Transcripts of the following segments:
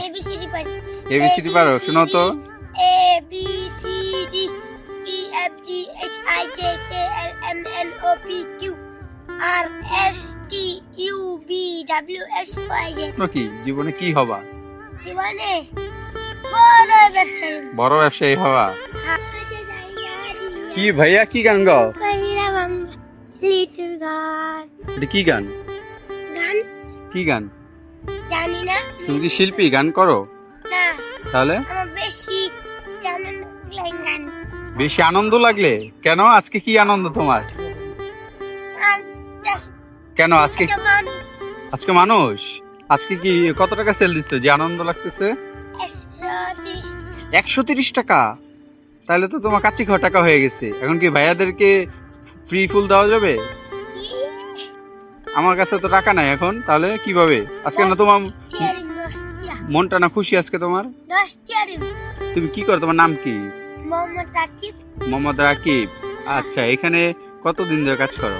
ABCD পারি। ABCD পারো? শোনো তো। A B C D E F G H I J K L M N O P Q R S T U V W X Y Z. কি জীবনে কি হবা? জীবনে বড় ব্যবসায়ী। বড় ব্যবসায়ী হবা? কি ভাইয়া, কি গান গাও? কইরাম লিটল গান। এটা কি গান? গান কি গান? জানি না। তুমি কি শিল্পী, গান করো? না, তাহলে আমার বেশি জানেন গান। বেশি আনন্দ লাগলে কেন? আজকে কি আনন্দ তোমার? আর just কেন আজকে? একটা মানুষ আজকে মানুষ, আজকে কি কত টাকা সেল দিচ্ছ যে আনন্দ লাগতেছে? 130 130 টাকা? তাহলে তো তোমার কাচ্চি খাওয়া টাকা হয়ে গেছে। এখন কি ভাইয়াদেরকে ফ্রি ফুল দেওয়া যাবে? আমার কাছে তো টাকা নাই এখন, তাহলে কিভাবে? আজকে না তোমার মনটা না খুশি আজকে তোমার? তুমি কি করো? তোমার নাম কি? মোহাম্মদ রাকিব। মোহাম্মদ রাকিব। আচ্ছা, এখানে কতদিন ধরে কাজ করো?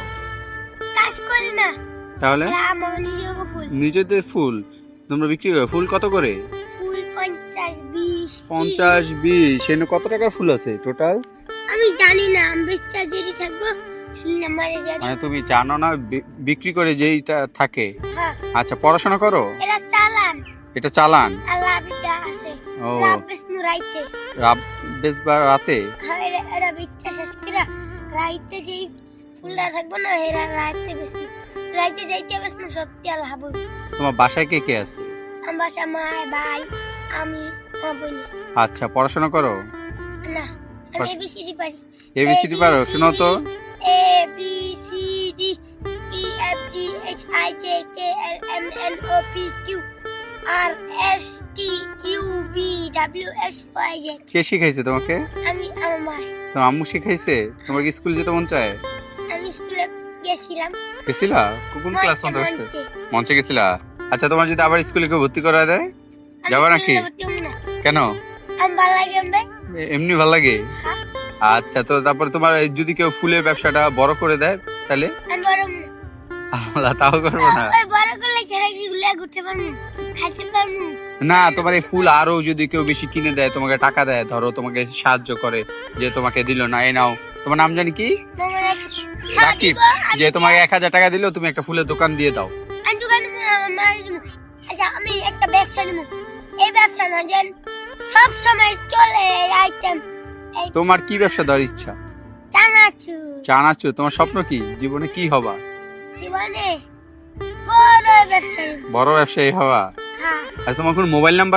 কাজ করি না, তাহলে আমার নিজের ফুল। নিজেদের ফুল তোমরা বিক্রি করো? ফুল কত করে? ফুল 50 20 50-20। এখানে কত টাকার ফুল আছে টোটাল? আমি জানি না, আমি বেচা যেটি থাকবো আমারে গাড়ি। মানে তুমি জানো না বিক্রি করে যেইটা থাকে? হ্যাঁ, আচ্ছা, পড়াশোনা করো? এটা চালান। এটা চালান? আল্লাহ বিদা আছে। ও, লাভ বিষ্ণু রাইতে। বেচবার রাতে? হ্যাঁ, এটা বিচ্ছা শেষ করে রাইতে যেই ফুলটা থাকবো না, এরা রাইতে বিষ্ণু রাইতে যাইতে বিষ্ণু সত্যি আল্লাহ বল। তোমার বাসায় কে কে আছে? আমার বাসা মা, ভাই, আমি, আমার বোন। আচ্ছা, পড়াশোনা করো? না, আমি এবিসিডি পারি। এবিসিডি পারো? শোনো তো। A B C D E F G H I J K L M N O P Q R S T U V W X Y Z. কে শিখাইছে তোমাকে? আমি, আমার মা। তোমার আম্মু শিখাইছে? তোমার কি স্কুল যেতে মন চায়? আমি স্কুলে গেছিলাম। গেছিলা? কোন ক্লাস পর্যন্ত মঞ্চে, হচ্ছে? মঞ্চে গেছিলা? আচ্ছা, তোমার যদি আবার স্কুলে কেউ ভর্তি করা দেয় আমি যাবা স্কুলে নাকি? ভর্তি হবো না। কেন? আমি ভালো লাগে ভাই। এমনি ভাল লাগে? হ্যাঁ, আচ্ছা, তো তারপর তোমার যদি কেউ ফুলের ব্যবসাটা বড় করে দেয় তাহলে? আমি বড় হবো না। আমরা তাও করবো না। ওই বড় করলে খেলা কি গুলা ঘুরতে পারবো, খাইতে পারবো। না, তোমার এই ফুল আরো যদি কেউ বেশি কিনে দেয়, তোমাকে টাকা দেয়, ধরো তোমাকে সাহায্য করে, যে তোমাকে দিল না, এই নাও, তোমার নাম জানি কি? রাকিব। যে তোমাকে 1000 টাকা দিলো, তুমি একটা ফুলের দোকান দিয়ে দাও। আমি দোকানে মারি দিব। আচ্ছা, আমি একটা ব্যবসা নিব। এই ব্যবসা না যেন সব সময় চলে আইটেম। তোমার কি ব্যবসা দেওয়ার ইচ্ছা? চানাচুর। চানাচুর। তোমার স্বপ্ন কি? জীবনে কি হবা? জীবনে বড় ব্যবসা নিব। বড় ব্যবসায়ী হবা? হ্যাঁ। আর তোমার কোন মোবাইল নাম্বার